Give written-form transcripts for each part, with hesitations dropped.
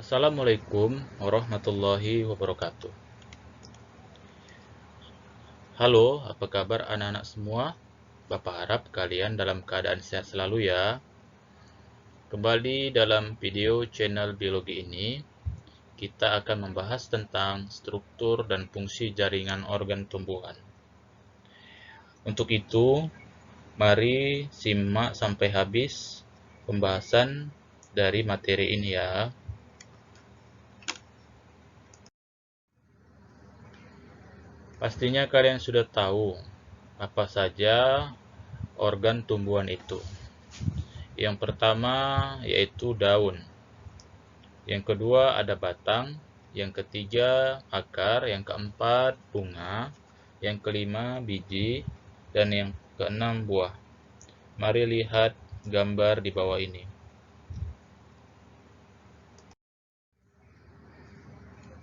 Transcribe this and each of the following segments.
Assalamualaikum warahmatullahi wabarakatuh. Halo, apa kabar anak-anak semua? Bapak harap kalian dalam keadaan sehat selalu ya. Kembali dalam video channel biologi ini, kita akan membahas tentang struktur dan fungsi jaringan organ tumbuhan. Untuk itu, mari simak sampai habis pembahasan dari materi ini ya. Pastinya kalian sudah tahu apa saja organ tumbuhan itu. Yang pertama yaitu daun. Yang kedua ada batang. Yang ketiga akar. Yang keempat bunga. Yang kelima biji. Dan yang keenam buah. Mari lihat gambar di bawah ini.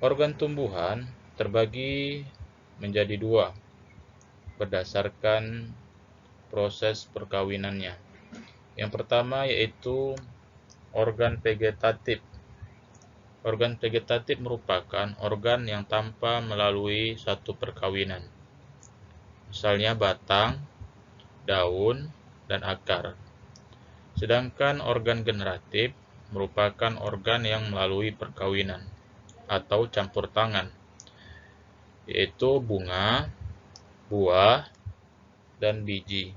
Organ tumbuhan terbagi menjadi dua berdasarkan proses perkawinannya. Yang pertama yaitu organ vegetatif. Organ vegetatif merupakan organ yang tanpa melalui satu perkawinan. Misalnya batang, daun, dan akar. Sedangkan organ generatif merupakan organ yang melalui perkawinan atau campur tangan, yaitu bunga, buah, dan biji.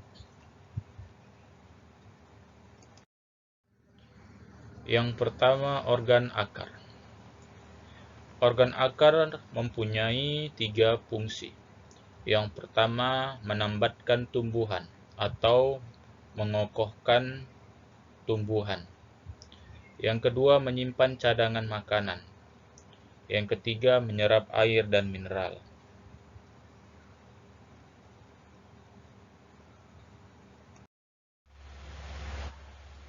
Yang pertama, organ akar. Organ akar mempunyai 3 fungsi. Yang pertama, menambatkan tumbuhan atau mengokohkan tumbuhan. Yang kedua, menyimpan cadangan makanan. Yang ketiga, menyerap air dan mineral.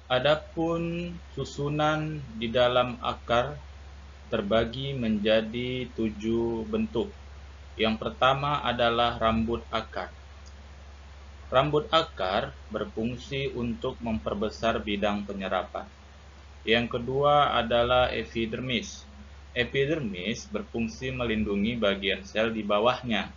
Adapun susunan di dalam akar terbagi menjadi 7 bentuk. Yang pertama adalah rambut akar. Rambut akar berfungsi untuk memperbesar bidang penyerapan. Yang kedua adalah epidermis. Epidermis berfungsi melindungi bagian sel di bawahnya.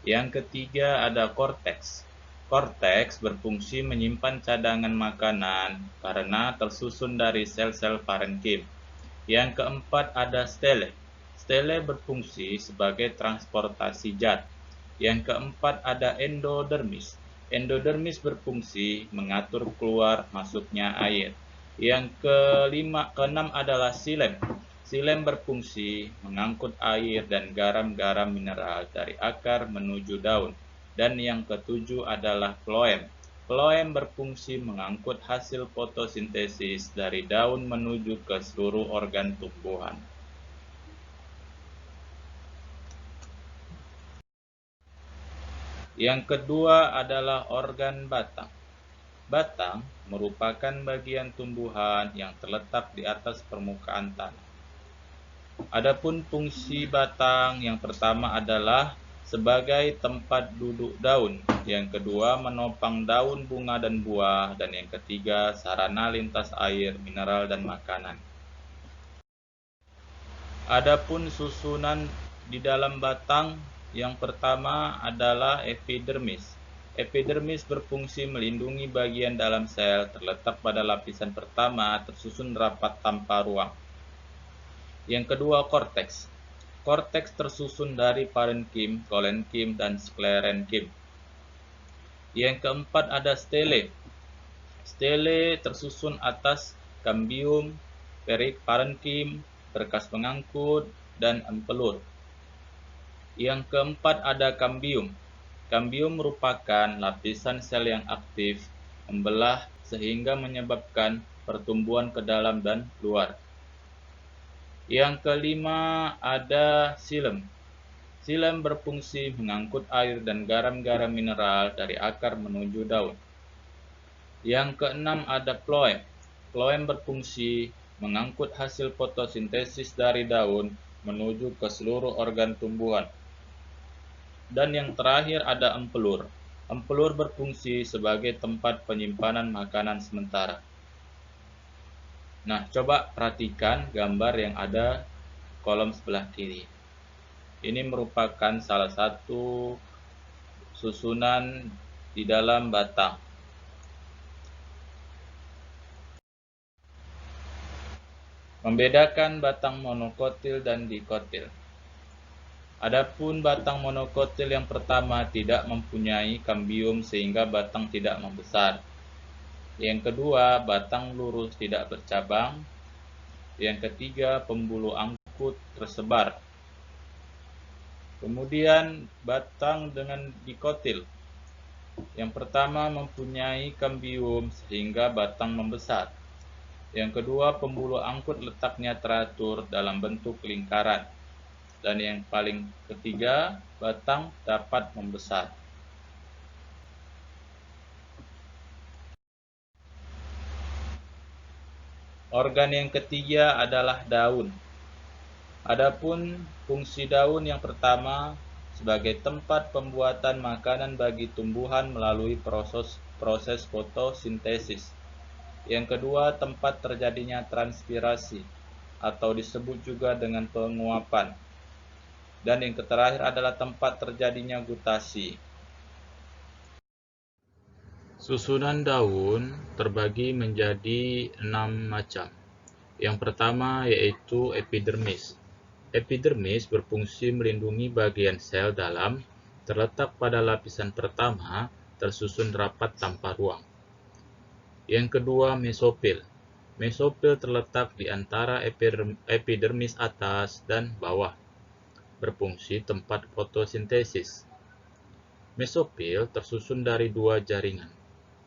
Yang ketiga ada korteks. Korteks berfungsi menyimpan cadangan makanan karena tersusun dari sel-sel parenkim. Yang keempat ada stele. Stele berfungsi sebagai transportasi zat. Yang keempat ada endodermis. Endodermis berfungsi mengatur keluar masuknya air. Yang keenam adalah xilem. Xilem berfungsi mengangkut air dan garam-garam mineral dari akar menuju daun. Dan yang ketujuh adalah floem. Floem berfungsi mengangkut hasil fotosintesis dari daun menuju ke seluruh organ tumbuhan. Yang kedua adalah organ batang. Batang merupakan bagian tumbuhan yang terletak di atas permukaan tanah. Adapun fungsi batang yang pertama adalah sebagai tempat duduk daun, yang kedua menopang daun, bunga, dan buah, dan yang ketiga sarana lintas air, mineral, dan makanan. Adapun susunan di dalam batang yang pertama adalah epidermis. Epidermis berfungsi melindungi bagian dalam sel terletak pada lapisan pertama tersusun rapat tanpa ruang. Yang kedua korteks. Korteks tersusun dari parenkim, kolenkim, dan sklerenkim. Yang keempat ada stele. Stele tersusun atas kambium, parenkim, berkas pengangkut, dan empelur. Yang keempat ada kambium. Kambium merupakan lapisan sel yang aktif membelah sehingga menyebabkan pertumbuhan ke dalam dan luar. Yang kelima ada xilem. Xilem berfungsi mengangkut air dan garam-garam mineral dari akar menuju daun. Yang keenam ada floem. Floem berfungsi mengangkut hasil fotosintesis dari daun menuju ke seluruh organ tumbuhan. Dan yang terakhir ada empelur. Empelur berfungsi sebagai tempat penyimpanan makanan sementara. Nah, coba perhatikan gambar yang ada kolom sebelah kiri. Ini merupakan salah satu susunan di dalam batang. Membedakan batang monokotil dan dikotil. Adapun batang monokotil yang pertama tidak mempunyai kambium sehingga batang tidak membesar. Yang kedua, batang lurus tidak bercabang. Yang ketiga, pembuluh angkut tersebar. Kemudian batang dengan dikotil. Yang pertama mempunyai kambium sehingga batang membesar. Yang kedua, pembuluh angkut letaknya teratur dalam bentuk lingkaran. Dan yang paling ketiga, batang dapat membesar. Organ yang ketiga adalah daun. Adapun fungsi daun yang pertama sebagai tempat pembuatan makanan bagi tumbuhan melalui proses fotosintesis. Yang kedua, tempat terjadinya transpirasi atau disebut juga dengan penguapan. Dan yang terakhir adalah tempat terjadinya gutasi. Susunan daun terbagi menjadi 6 macam. Yang pertama yaitu epidermis. Epidermis berfungsi melindungi bagian sel dalam, terletak pada lapisan pertama, tersusun rapat tanpa ruang. Yang kedua, mesofil. Mesofil terletak di antara epidermis atas dan bawah, berfungsi tempat fotosintesis. Mesofil tersusun dari 2 jaringan,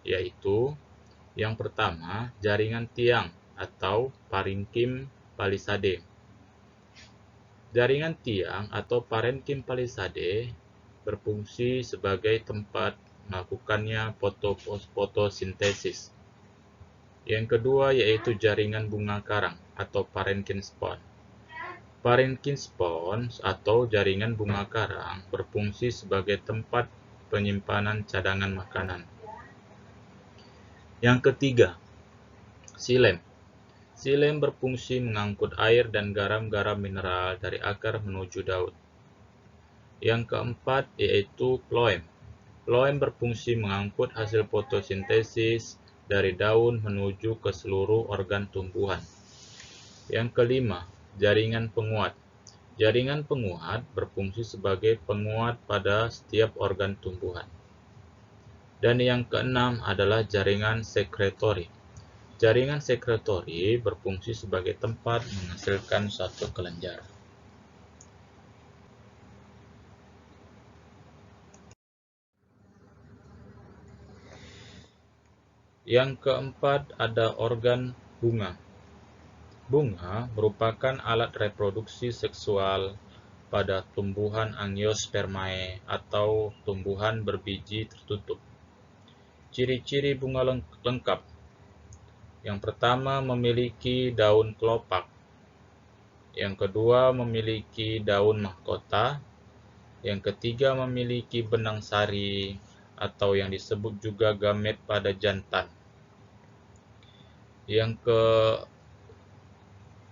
yaitu yang pertama, jaringan tiang atau parenkim palisade. Jaringan tiang atau parenkim palisade berfungsi sebagai tempat melakukannya fotosintesis. Yang kedua yaitu jaringan bunga karang atau parenkim spons. Parenkim spons atau jaringan bunga karang berfungsi sebagai tempat penyimpanan cadangan makanan. Yang ketiga, xilem. Xilem berfungsi mengangkut air dan garam-garam mineral dari akar menuju daun. Yang keempat yaitu phloem. Phloem berfungsi mengangkut hasil fotosintesis dari daun menuju ke seluruh organ tumbuhan. Yang kelima, jaringan penguat. Jaringan penguat berfungsi sebagai penguat pada setiap organ tumbuhan. Dan yang keenam adalah jaringan sekretori. Jaringan sekretori berfungsi sebagai tempat menghasilkan suatu kelenjar. Yang keempat ada organ bunga. Bunga merupakan alat reproduksi seksual pada tumbuhan Angiospermae atau tumbuhan berbiji tertutup. Ciri-ciri bunga lengkap. Yang pertama memiliki daun kelopak. Yang kedua memiliki daun mahkota. Yang ketiga memiliki benang sari atau yang disebut juga gamet pada jantan. Yang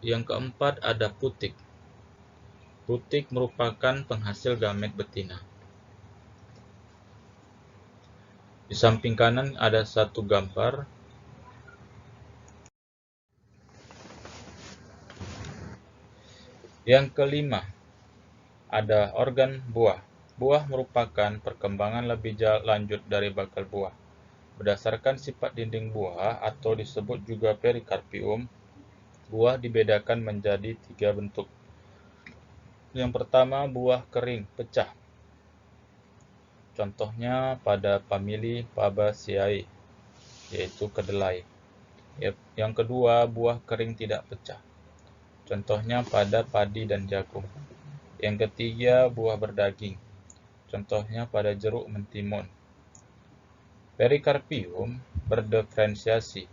keempat ada putik. Putik merupakan penghasil gamet betina. Di samping kanan ada satu gambar. Yang kelima, ada organ buah. Buah merupakan perkembangan lebih lanjut dari bakal buah. Berdasarkan sifat dinding buah atau disebut juga perikarpium, buah dibedakan menjadi 3 bentuk. Yang pertama, buah kering pecah. Contohnya pada famili Fabaceae, yaitu kedelai. Yang kedua, buah kering tidak pecah. Contohnya pada padi dan jagung. Yang ketiga, buah berdaging. Contohnya pada jeruk mentimun. Perikarpium berdiferensiasi,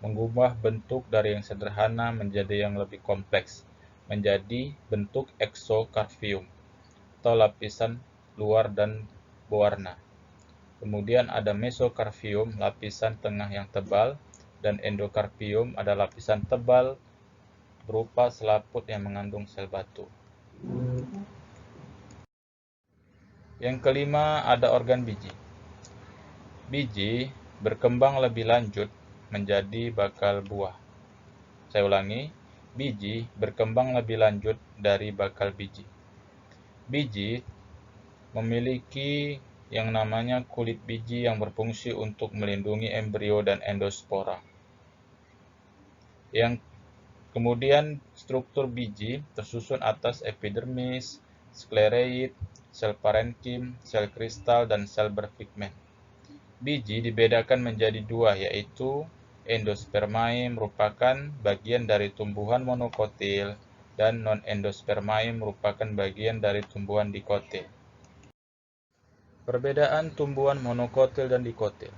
mengubah bentuk dari yang sederhana menjadi yang lebih kompleks, menjadi bentuk exokarpium atau lapisan luar dan berwarna. Kemudian ada mesokarpium, lapisan tengah yang tebal, dan endokarpium ada lapisan tebal berupa selaput yang mengandung sel batu. Yang kelima ada organ biji. Biji berkembang lebih lanjut menjadi bakal buah. Saya ulangi, biji berkembang lebih lanjut dari bakal biji. Biji memiliki yang namanya kulit biji yang berfungsi untuk melindungi embrio dan endospora. Yang kemudian struktur biji tersusun atas epidermis, sklereid, sel parenkim, sel kristal, dan sel berpigmen. Biji dibedakan menjadi dua, yaitu endospermae merupakan bagian dari tumbuhan monokotil dan non-endospermae merupakan bagian dari tumbuhan dikotil. Perbedaan tumbuhan monokotil dan dikotil.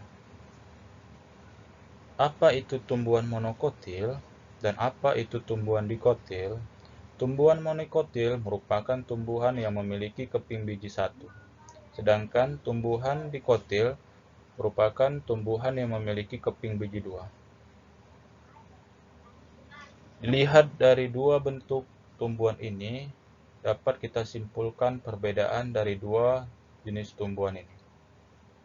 Apa itu tumbuhan monokotil dan apa itu tumbuhan dikotil? Tumbuhan monokotil merupakan tumbuhan yang memiliki keping biji satu, sedangkan tumbuhan dikotil merupakan tumbuhan yang memiliki keping biji dua. Dilihat dari dua bentuk tumbuhan ini, dapat kita simpulkan perbedaan dari dua jenis tumbuhan ini.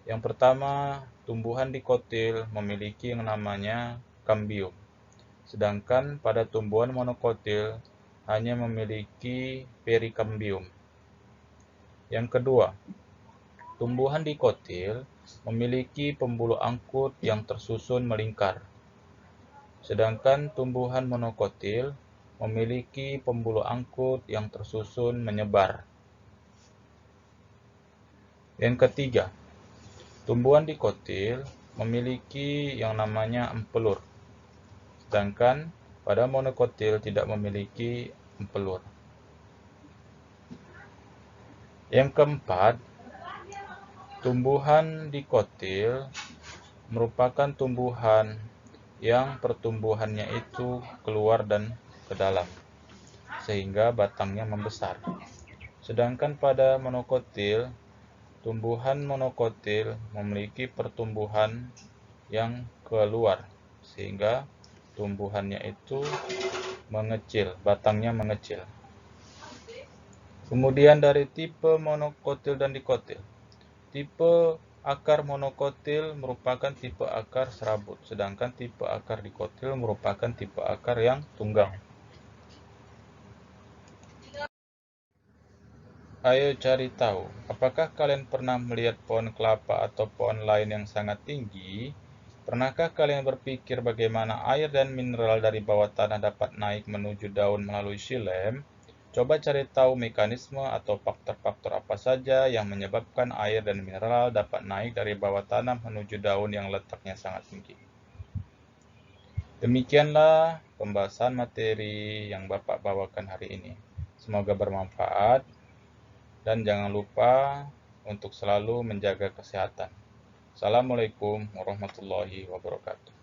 Yang pertama, tumbuhan dikotil memiliki yang namanya kambium, sedangkan pada tumbuhan monokotil hanya memiliki perikambium. Yang kedua, tumbuhan dikotil memiliki pembuluh angkut yang tersusun melingkar, sedangkan tumbuhan monokotil memiliki pembuluh angkut yang tersusun menyebar. Yang ketiga, tumbuhan dikotil memiliki yang namanya empelur, sedangkan pada monokotil tidak memiliki empelur. Yang keempat, tumbuhan dikotil merupakan tumbuhan yang pertumbuhannya itu keluar dan ke dalam, sehingga batangnya membesar. Sedangkan pada monokotil, tumbuhan monokotil memiliki pertumbuhan yang keluar, sehingga tumbuhannya itu mengecil, batangnya mengecil. Kemudian dari tipe monokotil dan dikotil. Tipe akar monokotil merupakan tipe akar serabut, sedangkan tipe akar dikotil merupakan tipe akar yang tunggang. Ayo cari tahu, apakah kalian pernah melihat pohon kelapa atau pohon lain yang sangat tinggi? Pernahkah kalian berpikir bagaimana air dan mineral dari bawah tanah dapat naik menuju daun melalui xilem? Coba cari tahu mekanisme atau faktor-faktor apa saja yang menyebabkan air dan mineral dapat naik dari bawah tanah menuju daun yang letaknya sangat tinggi. Demikianlah pembahasan materi yang Bapak bawakan hari ini. Semoga bermanfaat dan jangan lupa untuk selalu menjaga kesehatan. Assalamualaikum warahmatullahi wabarakatuh.